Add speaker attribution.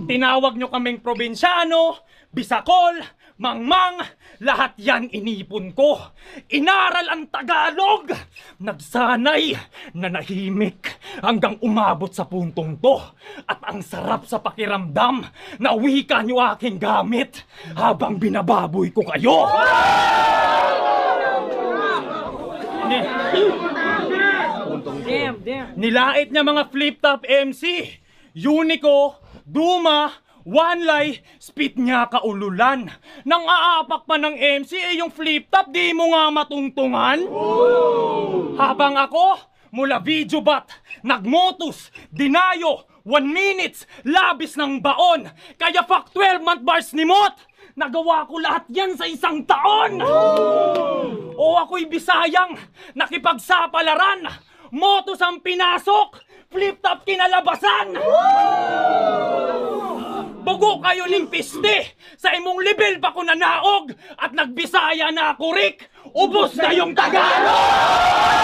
Speaker 1: Tinawag nyo kaming probinsyano, Bisakol, Mangmang, lahat yan inipon ko. Inaral ang Tagalog, nagsanay, nanahimik, hanggang umabot sa puntong to. At ang sarap sa pakiramdam na wika nyo aking gamit habang binababoy ko kayo. Nilait niya mga flip-top MC, Unico, Duma, Wanlay, spit niya kaululan. Nang aapak pa ng MC yung flip-top, di mo nga matungtungan. Habang ako, mula Videobat, Nagmotus, Dinayo, 1 minutes, labis ng baon. Kaya fuck 12-month bars ni Mot. Nagawa ko lahat yan sa 1 taon. O ako'y Bisayang, nakipagsapalaran. Motos ang pinasok, flip-top kinalabasan. Bugo kayo ning piste, sa imong level pa ko nanaog. At nagbisaya na ako, Rick, ubos na yung Tagalog.